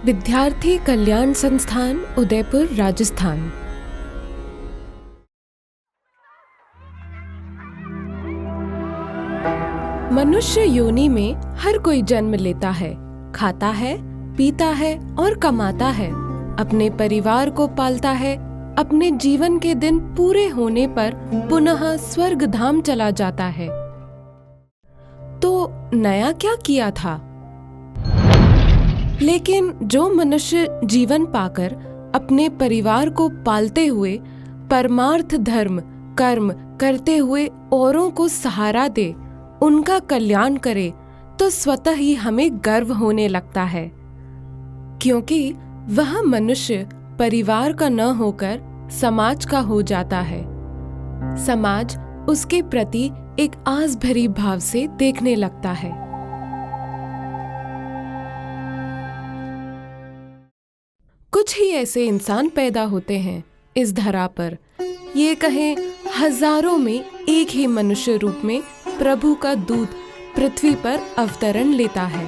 विद्यार्थी कल्याण संस्थान, उदयपुर, राजस्थान। मनुष्य योनि में हर कोई जन्म लेता है, खाता है, पीता है और कमाता है, अपने परिवार को पालता है, अपने जीवन के दिन पूरे होने पर पुनः स्वर्ग धाम चला जाता है। तो नया क्या किया था? लेकिन जो मनुष्य जीवन पाकर अपने परिवार को पालते हुए परमार्थ धर्म कर्म करते हुए औरों को सहारा दे, उनका कल्याण करे, तो स्वतः ही हमें गर्व होने लगता है, क्योंकि वह मनुष्य परिवार का न होकर समाज का हो जाता है। समाज उसके प्रति एक आस भरी भाव से देखने लगता है। कुछ ही ऐसे इंसान पैदा होते हैं इस धरा पर, ये कहें हजारों में एक ही मनुष्य रूप में प्रभु का दूत पृथ्वी पर अवतरण लेता है।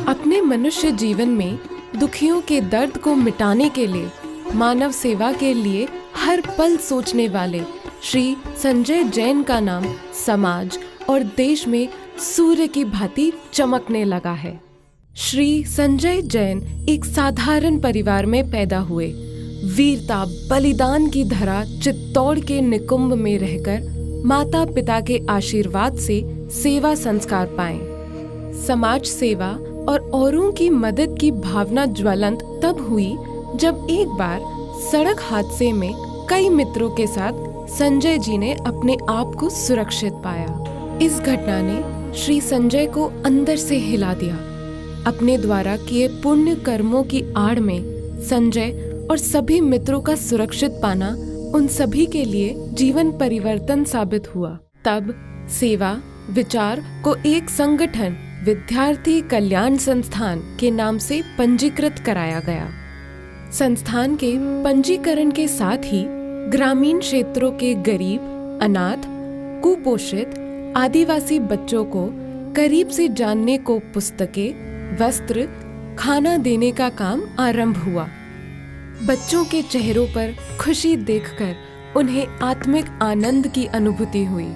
अपने मनुष्य जीवन में दुखियों के दर्द को मिटाने के लिए, मानव सेवा के लिए हर पल सोचने वाले श्री संजय जैन का नाम समाज और देश में सूर्य की भांति चमकने लगा है। श्री संजय जैन एक साधारण परिवार में पैदा हुए। वीरता बलिदान की धरा चित्तौड़ के निकुंभ में रहकर माता पिता के आशीर्वाद से सेवा संस्कार पाए। समाज सेवा और औरों की मदद की भावना ज्वलंत तब हुई जब एक बार सड़क हादसे में कई मित्रों के साथ संजय जी ने अपने आप को सुरक्षित पाया। इस घटना ने श्री संजय को अंदर से हिला दिया। अपने द्वारा किए पुण्य कर्मों की आड़ में संजय और सभी मित्रों का सुरक्षित पाना उन सभी के लिए जीवन परिवर्तन साबित हुआ। तब सेवा विचार को एक संगठन विद्यार्थी कल्याण संस्थान के नाम से पंजीकृत कराया गया। संस्थान के पंजीकरण के साथ ही ग्रामीण क्षेत्रों के गरीब, अनाथ, कुपोषित, आदिवासी बच्चों को करीब से जानने को पुस्तकें, वस्त्र, खाना देने का काम आरंभ हुआ। बच्चों के चेहरों पर खुशी देखकर उन्हें आत्मिक आनंद की अनुभूति हुई।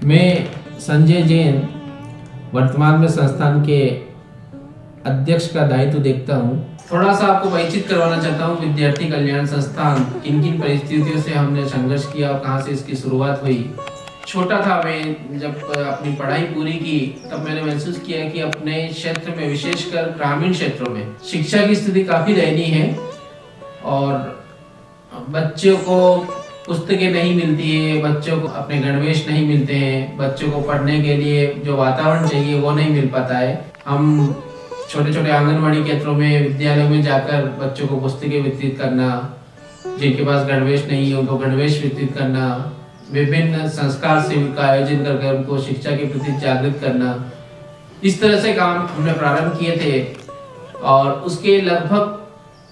मैं संजय जैन वर्तमान में संस्थान के अध्यक्ष का दायित्व देखता हूँ। थोड़ा सा आपको परिचित करवाना चाहता हूँ विद्यार्थी कल्याण संस्थान किन किन परिस्थितियों से हमने संघर्ष किया और कहाँ से इसकी शुरुआत हुई। छोटा था मैं जब अपनी पढ़ाई पूरी की, तब मैंने महसूस किया कि अपने क्षेत्र में, विशेषकर ग्रामीण क्षेत्रों में शिक्षा की स्थिति काफ़ी दयनीय है और बच्चों को पुस्तकें नहीं मिलती है, बच्चों को अपने गणवेश नहीं मिलते हैं, बच्चों को पढ़ने के लिए जो वातावरण चाहिए वो नहीं मिल पाता है। हम छोटे छोटे आंगनवाड़ी केंद्रों में, विद्यालयों में जाकर बच्चों को पुस्तकें वितरित करना, जिनके पास गणवेश नहीं है उनको गणवेश वितरित करना, विभिन्न संस्कार शिविर का आयोजन करके उनको शिक्षा के प्रति जागृत करना, इस तरह से काम हमने प्रारंभ किए थे। और उसके लगभग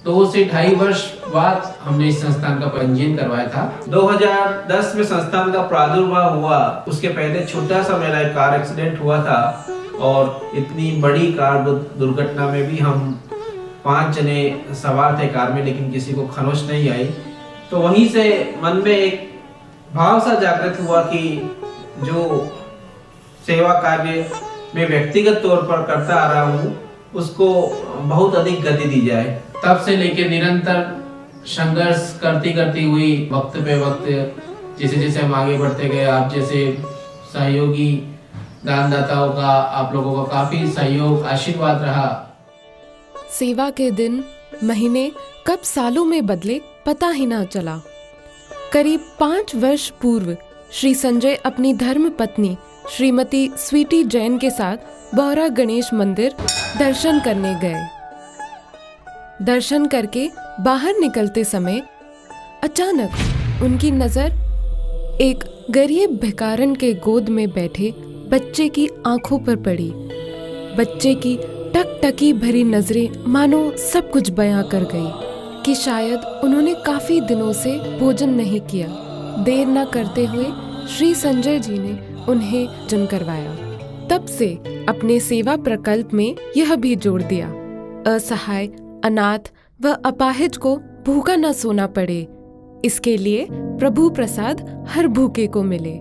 2 से 2.5 वर्ष बाद हमने इस संस्थान का पंजीयन करवाया था। 2010 में संस्थान का प्रादुर्भाव हुआ। उसके पहले छोटा सा मेरा एक कार एक्सीडेंट हुआ था और इतनी बड़ी कार दुर्घटना में भी हम 5 जने सवार थे कार में, लेकिन किसी को खरोंच नहीं आई। तो वहीं से मन में एक भाव सा जागृत हुआ कि जो सेवा कार्य मैं व्यक्तिगत तौर पर करता आ रहा हूँ उसको बहुत अधिक गति दी जाए। तब से लेकर निरंतर संघर्ष करती करती हुई वक्त पे वक्त जैसे जैसे हम आगे बढ़ते गए, आप जैसे सहयोगी दानदाताओं का, आप लोगों का काफी सहयोग आशीर्वाद रहा। सेवा के दिन, महीने कब सालों में बदले पता ही ना चला। करीब 5 वर्ष पूर्व श्री संजय अपनी धर्म पत्नी श्रीमती स्वीटी जैन के साथ बौरा गणेश मंदिर दर्शन करने गए। दर्शन करके बाहर निकलते समय अचानक उनकी नजर एक गरीब भिखारन के गोद में बैठे बच्चे की आंखों पर पड़ी। बच्चे की टकटकी भरी नजरें मानो सब कुछ बयां कर गई कि शायद उन्होंने काफी दिनों से भोजन नहीं किया। देर न करते हुए श्री संजय जी ने उन्हें भोजन करवाया। तब से अपने सेवा प्रकल्प में यह भी जोड़ दिया असहाय, अनाथ व अपाहिज को भूखा न सोना पड़े, इसके लिए प्रभु प्रसाद हर भूखे को मिले।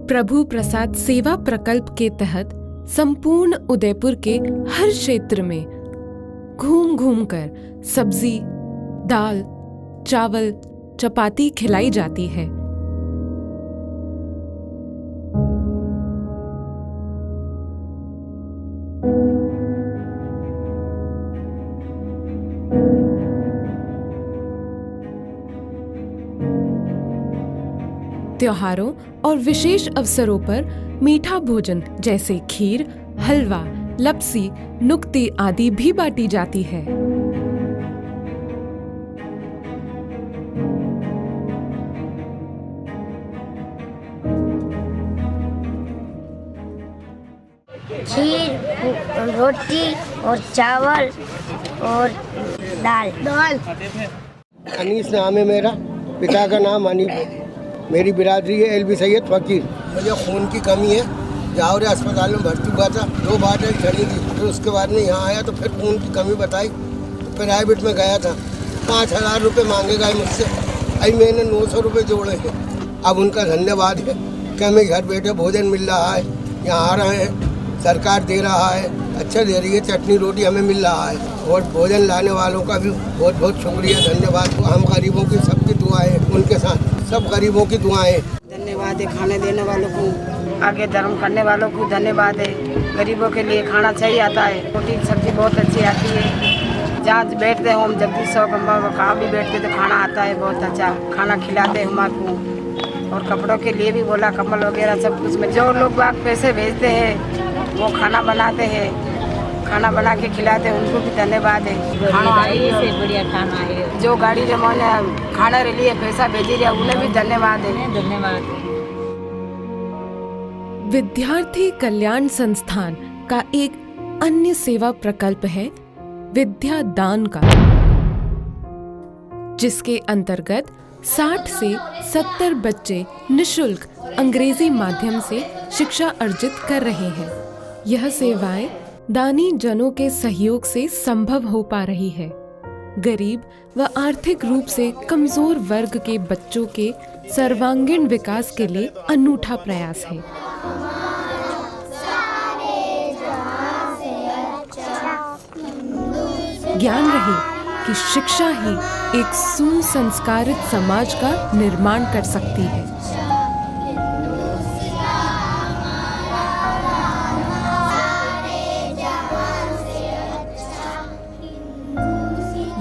प्रभु प्रसाद सेवा प्रकल्प के तहत संपूर्ण उदयपुर के हर क्षेत्र में घूम घूम कर सब्जी, दाल, चावल, चपाती खिलाई जाती है। त्योहारों और विशेष अवसरों पर मीठा भोजन जैसे खीर, हलवा, लपसी, नुक्ती आदि भी बांटी जाती है। खीर, रोटी और चावल और दाल। अनीस नाम है मेरा, पिता का नाम अनीफ है। मेरी बिरादरी है एलबी सैयद फकीर। मुझे खून की कमी है, जावरे अस्पताल में भर्ती हुआ था, 2 बार चढ़ी थी। फिर उसके बाद में यहाँ आया तो फिर खून की कमी बताई, तो प्राइवेट में गया था। 5,000 रुपये मांगे गए मुझसे, अभी मैंने 900 रुपये जोड़े हैं। अब उनका धन्यवाद है कि हमें घर बैठे भोजन मिल रहा है, यहाँ आ रहे हैं, सरकार दे रहा है, अच्छा दे रही है, चटनी रोटी हमें मिल रहा है। और भोजन लाने वालों का भी बहुत बहुत शुक्रिया, धन्यवाद। हम गरीबों की सबकी दुआएं उनके साथ, सब गरीबों की दुआएं। धन्यवाद है खाने देने वालों को, आगे धर्म करने वालों को धन्यवाद है। गरीबों के लिए खाना सही आता है, रोटी सब्जी बहुत अच्छी आती है। जहाँ बैठते हैं हम जगदीश चौक कहाँ भी बैठते तो खाना आता है, बहुत अच्छा खाना खिलाते हैं हमारे को। और कपड़ों के लिए भी बोला, कम्बल वगैरह सब कुछ में जो लोग बाग पैसे भेजते हैं वो खाना बनाते हैं, खाना बना के खिलाते हैं, उनको भी धन्यवाद है। खाना से बढ़िया खाना है। जो गाड़ी जो मैंने खाना के लिए पैसा भेजी रहा उन्हें भी धन्यवाद है। धन्यवाद। विद्यार्थी कल्याण संस्थान का एक अन्य सेवा प्रकल्प है विद्या दान का, जिसके अंतर्गत 60 से 70 बच्चे निशुल्क अंग्रेजी माध्यम से शिक्षा अर्जित कर रहे हैं। यह सेवाएं दानी जनों के सहयोग से संभव हो पा रही है। गरीब व आर्थिक रूप से कमजोर वर्ग के बच्चों के सर्वांगीण विकास के लिए अनूठा प्रयास है। ज्ञान रहे कि शिक्षा ही एक सुसंस्कारित समाज का निर्माण कर सकती है।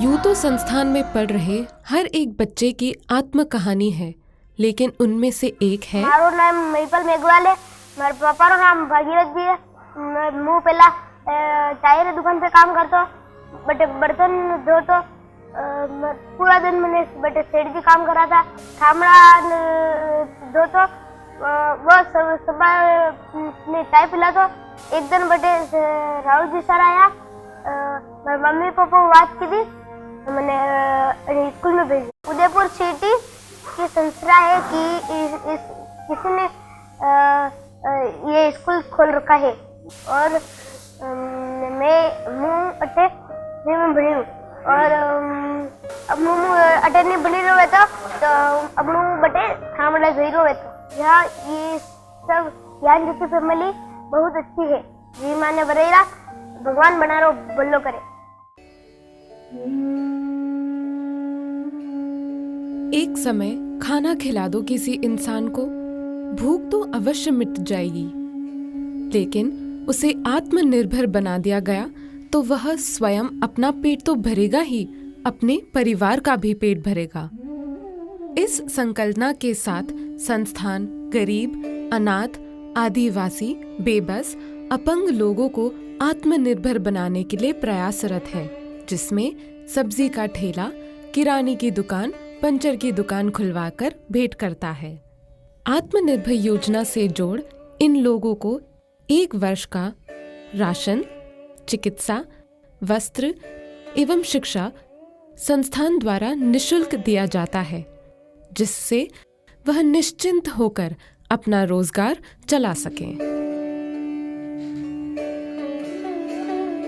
यूं तो संस्थान में पढ़ रहे हर एक बच्चे की आत्म कहानी है, लेकिन उनमें से एक है। मारो नाम महिपाल मेघवाल है, मेरे पापा का नाम भागीरथ जी है। मैं पहला चाय की दुकान पे काम करता, बटे बर्तन धो तो पूरा दिन मैंने बटे सेठ जी काम करा था। थामड़ा धो तो वो सुबह में चाय पिला तो। एक दिन बटे राहुल जी सर आया, मेरे मम्मी पापा बात की थी, मैंने स्कूल में भेजी। उदयपुर सिटी की संस्था है कि किसी ने ये स्कूल खोल रखा है और मैं अटे में बनी हूँ। और अब अटे नहीं बनी रहे तो अब बटे थामड़ा गई रहे तो यहाँ ये सब ज्ञान जैसी फैमिली बहुत अच्छी है। जी माने बरेरा भगवान बना रो बोलो करे। एक समय खाना खिला दो किसी इंसान को, भूख तो अवश्य मिट जाएगी, लेकिन उसे आत्मनिर्भर बना दिया गया तो वह स्वयं अपना पेट तो भरेगा ही, अपने परिवार का भी पेट भरेगा। इस संकल्पना के साथ संस्थान गरीब, अनाथ, आदिवासी, बेबस, अपंग लोगों को आत्मनिर्भर बनाने के लिए प्रयासरत है, जिसमें सब्जी का ठेला, किराने की दुकान, पंचर की दुकान खुलवाकर भेंट करता है। आत्मनिर्भर योजना से जोड़ इन लोगों को 1 वर्ष का राशन, चिकित्सा, वस्त्र एवं शिक्षा संस्थान द्वारा निःशुल्क दिया जाता है, जिससे वह निश्चिंत होकर अपना रोजगार चला सकें।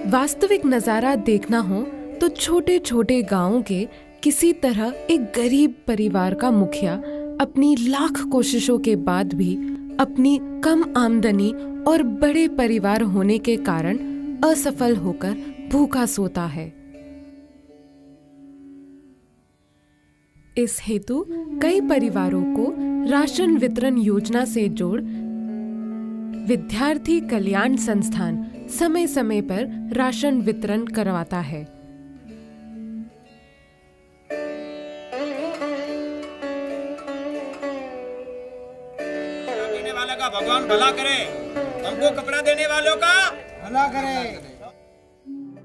वास्तविक नजारा देखना हो तो छोटे छोटे गांवों के किसी तरह एक गरीब परिवार का मुखिया अपनी लाख कोशिशों के बाद भी अपनी कम आमदनी और बड़े परिवार होने के कारण असफल होकर भूखा सोता है। इस हेतु कई परिवारों को राशन वितरण योजना से जोड़ विद्यार्थी कल्याण संस्थान समय समय पर राशन वितरण करवाता है। देने वाले का भगवान भला करे, हमको कपड़ा देने वालों का भला करे।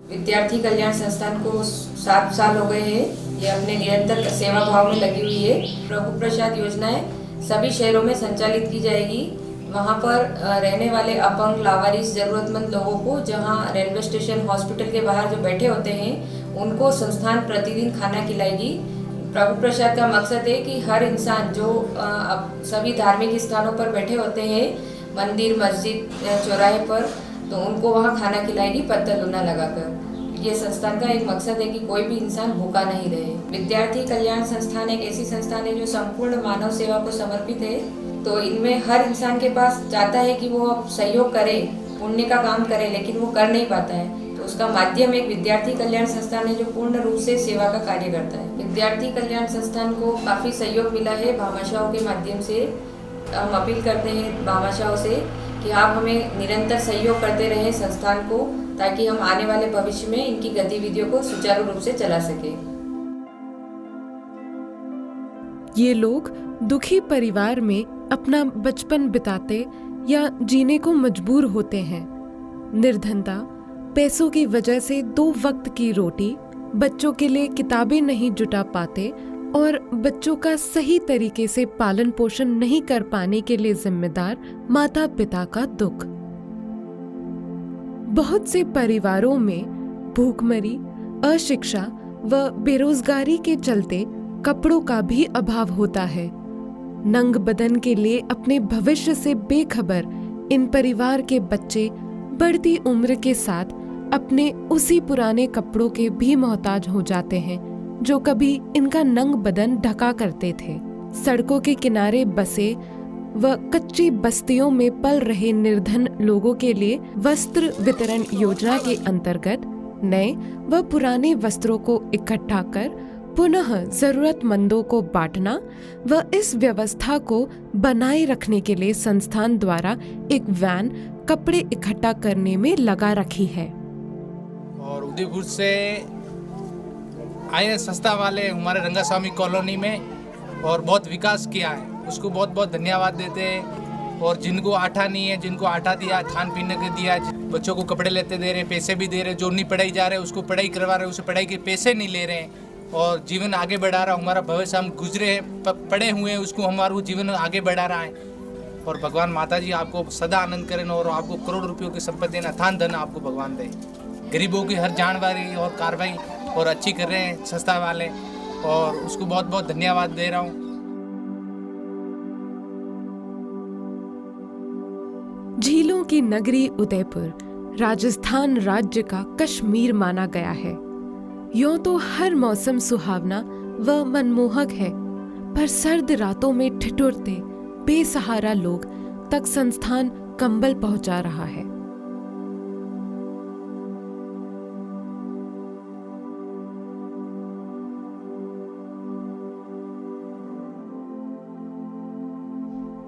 विद्यार्थी कल्याण संस्थान को 7 साल हो गए हैं। ये अपने निरंतर सेवा भाव में लगी हुई है। प्रभु प्रसाद योजनाएं सभी शहरों में संचालित की जाएगी। वहाँ पर रहने वाले अपंग, लावारिस, ज़रूरतमंद लोगों को, जहाँ रेलवे स्टेशन, हॉस्पिटल के बाहर जो बैठे होते हैं, उनको संस्थान प्रतिदिन खाना खिलाएगी। प्रभु प्रसाद का मकसद है कि हर इंसान जो सभी धार्मिक स्थानों पर बैठे होते हैं, मंदिर, मस्जिद, चौराहे पर, तो उनको वहाँ खाना खिलाएगी पत्तल लूना लगाकर। ये संस्थान का एक मकसद है कि कोई भी इंसान भूखा नहीं रहे। विद्यार्थी कल्याण संस्थान एक ऐसी संस्थान है जो संपूर्ण मानव सेवा को समर्पित है। तो इनमें हर इंसान के पास चाहता है कि वो सहयोग करे, पुण्य का काम करे, लेकिन वो कर नहीं पाता है। तो उसका माध्यम एक विद्यार्थी कल्याण संस्थान है जो पूर्ण रूप से सेवा का कार्य करता है। विद्यार्थी कल्याण संस्थान को काफ़ी सहयोग मिला है भामाशाहों के माध्यम से। हम अपील करते हैं भामाशाहों से कि आप हमें निरंतर सहयोग करते रहें संस्थान को, ताकि हम आने वाले भविष्य में इनकी गतिविधियों को सुचारू रूप से चला सकें। ये लोग दुखी परिवार में अपना बचपन बिताते या जीने को मजबूर होते हैं। निर्धनता, पैसों की वजह से 2 वक्त की रोटी, बच्चों के लिए किताबें नहीं जुटा पाते और बच्चों का सही तरीके से पालन पोषण नहीं कर पाने के लिए जिम्मेदार माता पिता का दुख। बहुत से परिवारों में भूखमरी, अशिक्षा व बेरोजगारी के चलते कपड़ों का भी अभाव होता है। नंग बदन के लिए अपने भविष्य से बेखबर इन परिवार के बच्चे बढ़ती उम्र के साथ अपने उसी पुराने कपड़ों के भी मोहताज हो जाते हैं जो कभी इनका नंग बदन ढका करते थे। सड़कों के किनारे बसे व कच्ची बस्तियों में पल रहे निर्धन लोगों के लिए वस्त्र वितरण योजना के अंतर्गत नए व पुराने वस्त्रों को इकट्ठा कर पुनः जरूरतमंदों को बांटना व इस व्यवस्था को बनाए रखने के लिए संस्थान द्वारा एक वैन कपड़े इकट्ठा करने में लगा रखी है। और उदयपुर से आए संस्था वाले हमारे रंगास्वामी कॉलोनी में और बहुत विकास किया है, उसको बहुत बहुत धन्यवाद देते हैं। और जिनको आटा नहीं है, जिनको आटा दिया, खान पीने के दिया, बच्चों को कपड़े लेते दे रहे, पैसे भी दे रहे, जो नहीं पढ़ाई जा रहे उसको पढ़ाई करवा रहे, उसे पढ़ाई के पैसे नहीं ले रहे हैं और जीवन आगे बढ़ा रहा। हमारा भविष्य हम गुजरे हैं, पढ़े हुए हैं, उसको हमारा जीवन आगे बढ़ा रहा है। और भगवान माता जी आपको सदा आनंद करें और आपको करोड़ रुपयों की संपत्ति देना, थान धन आपको भगवान दे। गरीबों की हर जानकारी और कार्रवाई और अच्छी कर रहे हैं संस्था वाले, और उसको बहुत बहुत धन्यवाद दे रहा हूँ। झीलों की नगरी उदयपुर राजस्थान राज्य का कश्मीर माना गया है। यूं तो हर मौसम सुहावना व मनमोहक है, पर सर्द रातों में ठिठुरते बेसहारा लोग तक संस्थान कंबल पहुंचा रहा है।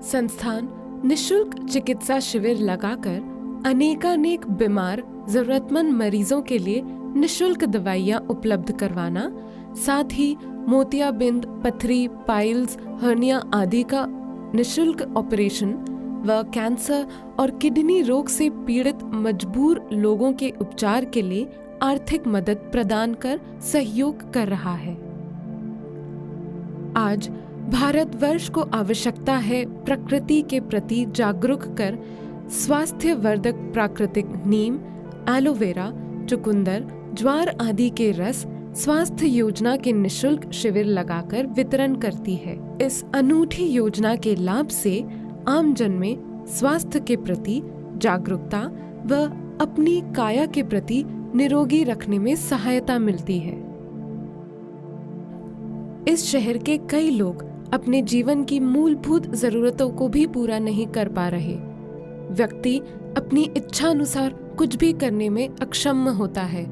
संस्थान निशुल्क चिकित्सा शिविर लगाकर अनेकानेक बीमार जरूरतमंद मरीजों के लिए निशुल्क दवाइयां उपलब्ध करवाना, साथ ही मोतियाबिंद, पथरी, पाइल्स, हर्निया आदि का निशुल्क ऑपरेशन व कैंसर और किडनी रोग से पीड़ित मजबूर लोगों के उपचार के लिए आर्थिक मदद प्रदान कर सहयोग कर रहा है। आज भारतवर्ष को आवश्यकता है प्रकृति के प्रति जागरूक कर स्वास्थ्यवर्धक प्राकृतिक नीम, एलोवेरा, चुकंदर, ज्वार आदि के रस स्वास्थ्य योजना के निशुल्क शिविर लगाकर वितरण करती है। इस अनूठी योजना के लाभ से आमजन में स्वास्थ्य के प्रति जागरूकता व अपनी काया के प्रति निरोगी रखने में सहायता मिलती है। इस शहर के कई लोग अपने जीवन की मूलभूत जरूरतों को भी पूरा नहीं कर पा रहे। व्यक्ति अपनी इच्छानुसार कुछ भी करने में अक्षम होता है।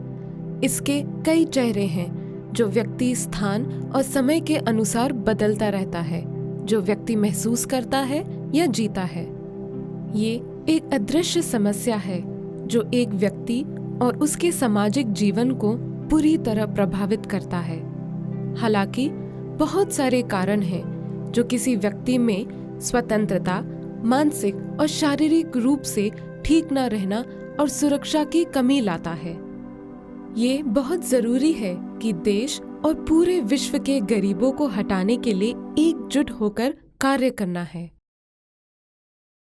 इसके कई चेहरे हैं जो व्यक्ति स्थान और समय के अनुसार बदलता रहता है, जो व्यक्ति महसूस करता है या जीता है। ये एक अदृश्य समस्या है जो एक व्यक्ति और उसके सामाजिक जीवन को पूरी तरह प्रभावित करता है। हालांकि बहुत सारे कारण हैं जो किसी व्यक्ति में स्वतंत्रता, मानसिक और शारीरिक रूप से ठीक न रहना और सुरक्षा की कमी लाता है। ये बहुत जरूरी है कि देश और पूरे विश्व के गरीबों को हटाने के लिए एकजुट होकर कार्य करना है।